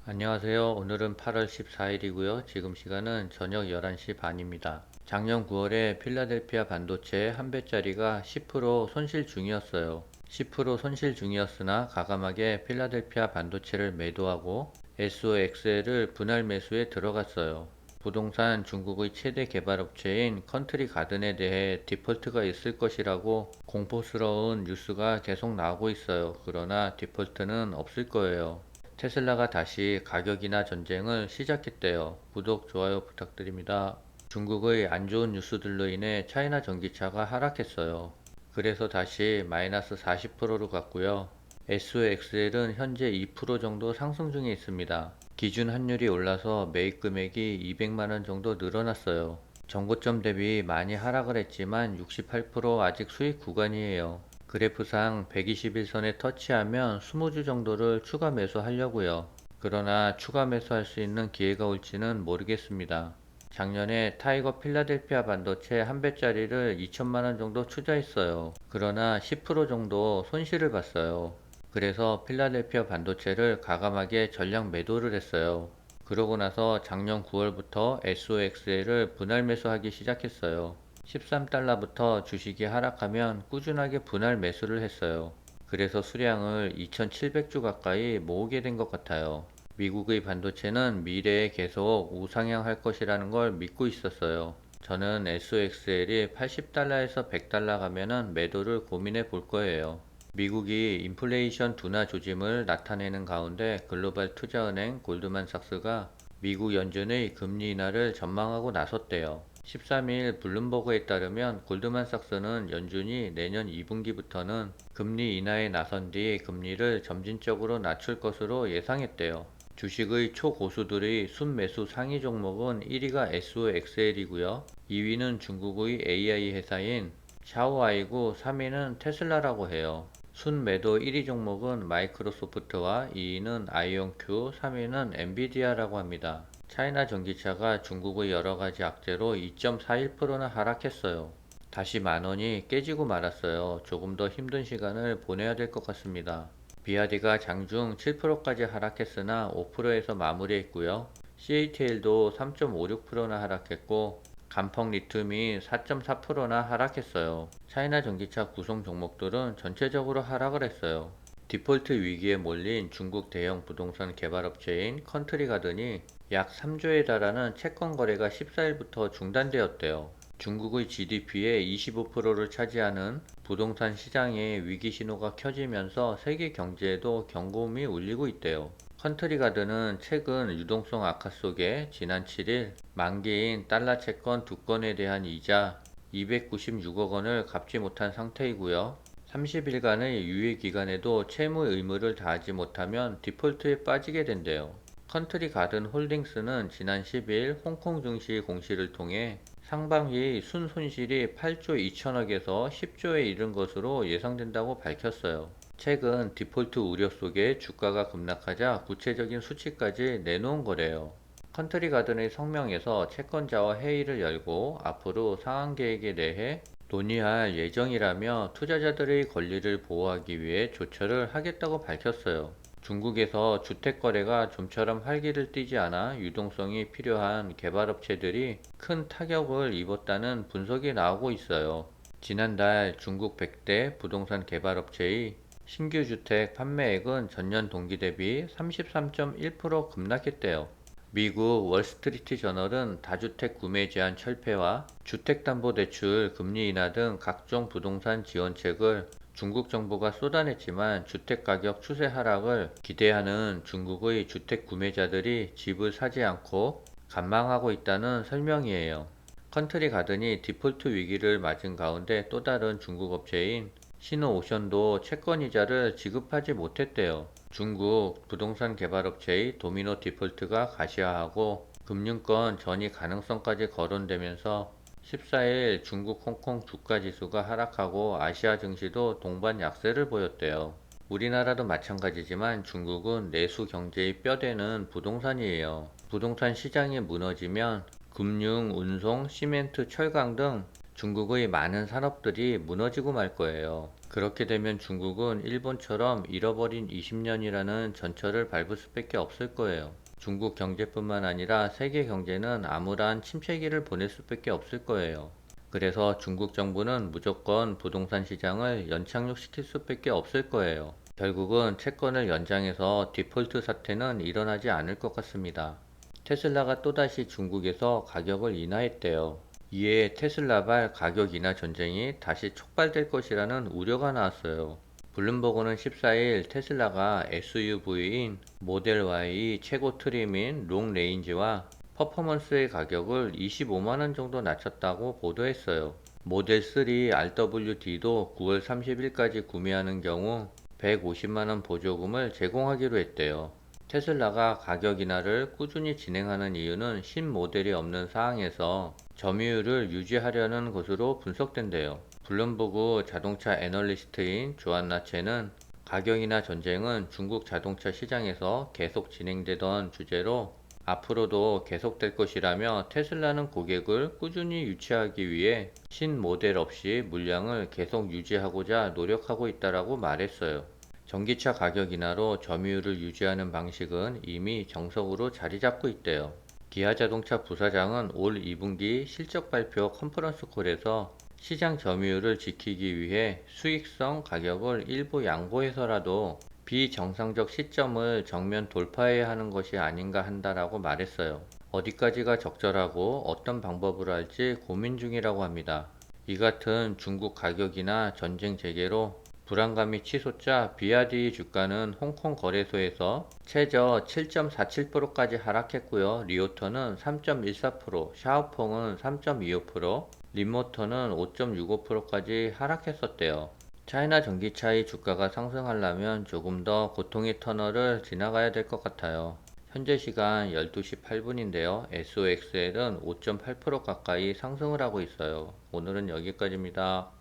안녕하세요. 오늘은 8월 14일이고요. 지금 시간은 저녁 11시 반입니다. 작년 9월에 필라델피아 반도체 한 배짜리가 10% 손실 중이었어요. 10% 손실 중이었으나 가감하게 필라델피아 반도체를 매도하고 SOXL을 분할 매수에 들어갔어요. 부동산 중국의 최대 개발업체인 컨트리 가든에 대해 디폴트가 있을 것이라고 공포스러운 뉴스가 계속 나오고 있어요. 그러나 디폴트는 없을 거예요. 테슬라가 다시 가격이나 전쟁을 시작했대요. 구독, 좋아요 부탁드립니다. 중국의 안 좋은 뉴스들로 인해 차이나 전기차가 하락했어요. 그래서 다시 마이너스 40%로 갔고요. SOXL은 현재 2% 정도 상승 중에 있습니다. 기준 환율이 올라서 매입 금액이 200만원 정도 늘어났어요. 전고점 대비 많이 하락을 했지만 68% 아직 수익 구간이에요. 그래프상 121선에 터치하면 20주 정도를 추가 매수하려고요. 그러나 추가 매수할 수 있는 기회가 올지는 모르겠습니다. 작년에 타이거 필라델피아 반도체 한 배짜리를 2천만원 정도 투자했어요. 그러나 10% 정도 손실을 봤어요. 그래서 필라델피아 반도체를 가감하게 전량 매도를 했어요. 그러고 나서 작년 9월부터 SOXL을 분할 매수하기 시작했어요. 13달러부터 주식이 하락하면 꾸준하게 분할 매수를 했어요. 그래서 수량을 2700주 가까이 모으게 된 것 같아요. 미국의 반도체는 미래에 계속 우상향할 것이라는 걸 믿고 있었어요. 저는 SOXL이 80달러에서 100달러 가면은 매도를 고민해 볼 거예요. 미국이 인플레이션 둔화 조짐을 나타내는 가운데 글로벌 투자은행 골드만삭스가 미국 연준의 금리 인하를 전망하고 나섰대요. 13일 블룸버그에 따르면 골드만삭스는 연준이 내년 2분기부터는 금리 인하에 나선 뒤 금리를 점진적으로 낮출 것으로 예상했대요. 주식의 초고수들의 순매수 상위 종목은 1위가 SOXL이고요. 2위는 중국의 AI 회사인 샤오아이고 3위는 테슬라라고 해요. 순매도 1위 종목은 마이크로소프트와 2위는 아이온큐, 3위는 엔비디아라고 합니다. 차이나 전기차가 중국의 여러가지 악재로 2.41%나 하락했어요. 다시 만원이 깨지고 말았어요. 조금 더 힘든 시간을 보내야 될 것 같습니다. 비아디가 장중 7%까지 하락했으나 5%에서 마무리했고요. CATL도 3.56%나 하락했고 간펑 리튬이 4.4%나 하락했어요. 차이나 전기차 구성 종목들은 전체적으로 하락을 했어요. 디폴트 위기에 몰린 중국 대형 부동산 개발업체인 컨트리 가든이 약 3조에 달하는 채권 거래가 14일부터 중단되었대요. 중국의 GDP의 25%를 차지하는 부동산 시장의 위기 신호가 켜지면서 세계 경제에도 경고음이 울리고 있대요. 컨트리 가든은 최근 유동성 악화 속에 지난 7일 만기인 달러 채권 2건에 대한 이자 296억 원을 갚지 못한 상태이고요. 30일간의 유예 기간에도 채무 의무를 다하지 못하면 디폴트에 빠지게 된대요. 컨트리 가든 홀딩스는 지난 10일 홍콩 증시 공시를 통해 상반기 순손실이 8조 2천억에서 10조에 이른 것으로 예상된다고 밝혔어요. 최근 디폴트 우려 속에 주가가 급락하자 구체적인 수치까지 내놓은 거래요. 컨트리 가든의 성명에서 채권자와 회의를 열고 앞으로 상환 계획에 대해 논의할 예정이라며 투자자들의 권리를 보호하기 위해 조처를 하겠다고 밝혔어요. 중국에서 주택 거래가 좀처럼 활기를 띠지 않아 유동성이 필요한 개발업체들이 큰 타격을 입었다는 분석이 나오고 있어요. 지난달 중국 100대 부동산 개발업체의 신규 주택 판매액은 전년 동기 대비 33.1% 급락했대요. 미국 월스트리트 저널은 다주택 구매 제한 철폐와 주택담보대출 금리 인하 등 각종 부동산 지원책을 중국 정부가 쏟아냈지만 주택가격 추세 하락을 기대하는 중국의 주택 구매자들이 집을 사지 않고 관망하고 있다는 설명이에요. 컨트리 가든이 디폴트 위기를 맞은 가운데 또 다른 중국 업체인 신호오션도 채권이자를 지급하지 못했대요. 중국 부동산 개발업체의 도미노 디폴트가 가시화하고 금융권 전이 가능성까지 거론되면서 14일 중국 홍콩 주가지수가 하락하고 아시아 증시도 동반 약세를 보였대요. 우리나라도 마찬가지지만 중국은 내수 경제의 뼈대는 부동산이에요. 부동산 시장이 무너지면 금융, 운송, 시멘트, 철강 등 중국의 많은 산업들이 무너지고 말 거예요. 그렇게 되면 중국은 일본처럼 잃어버린 20년이라는 전철을 밟을 수밖에 없을 거예요. 중국 경제뿐만 아니라 세계 경제는 암울한 침체기를 보낼 수밖에 없을 거예요. 그래서 중국 정부는 무조건 부동산 시장을 연착륙시킬 수밖에 없을 거예요. 결국은 채권을 연장해서 디폴트 사태는 일어나지 않을 것 같습니다. 테슬라가 또다시 중국에서 가격을 인하했대요. 이에 테슬라발 가격 인하 전쟁이 다시 촉발될 것이라는 우려가 나왔어요. 블룸버그는 14일 테슬라가 SUV인 모델 Y 최고 트림인 롱 레인지와 퍼포먼스의 가격을 25만원 정도 낮췄다고 보도했어요. 모델 3 RWD도 9월 30일까지 구매하는 경우 150만원 보조금을 제공하기로 했대요. 테슬라가 가격 인하를 꾸준히 진행하는 이유는 신모델이 없는 상황에서 점유율을 유지하려는 것으로 분석된대요. 블룸버그 자동차 애널리스트인 조안나 첸은 가격 인하 전쟁은 중국 자동차 시장에서 계속 진행되던 주제로 앞으로도 계속될 것이라며 테슬라는 고객을 꾸준히 유치하기 위해 신모델 없이 물량을 계속 유지하고자 노력하고 있다고 말했어요. 전기차 가격 인하로 점유율을 유지하는 방식은 이미 정석으로 자리 잡고 있대요. 기아자동차 부사장은 올 2분기 실적 발표 컨퍼런스 콜에서 시장 점유율을 지키기 위해 수익성 가격을 일부 양보해서라도 비정상적 시점을 정면 돌파해야 하는 것이 아닌가 한다라고 말했어요. 어디까지가 적절하고 어떤 방법으로 할지 고민 중이라고 합니다. 이 같은 중국 가격이나 전쟁 재개로 불안감이 치솟자 비아디 주가는 홍콩 거래소에서 최저 7.47%까지 하락했고요. 리오터는 3.14%, 샤오퐁은 3.25%, 림모터는 5.65%까지 하락했었대요. 차이나 전기차의 주가가 상승하려면 조금 더 고통의 터널을 지나가야 될 것 같아요. 현재 시간 12시 8분인데요. SOXL은 5.8% 가까이 상승을 하고 있어요. 오늘은 여기까지입니다.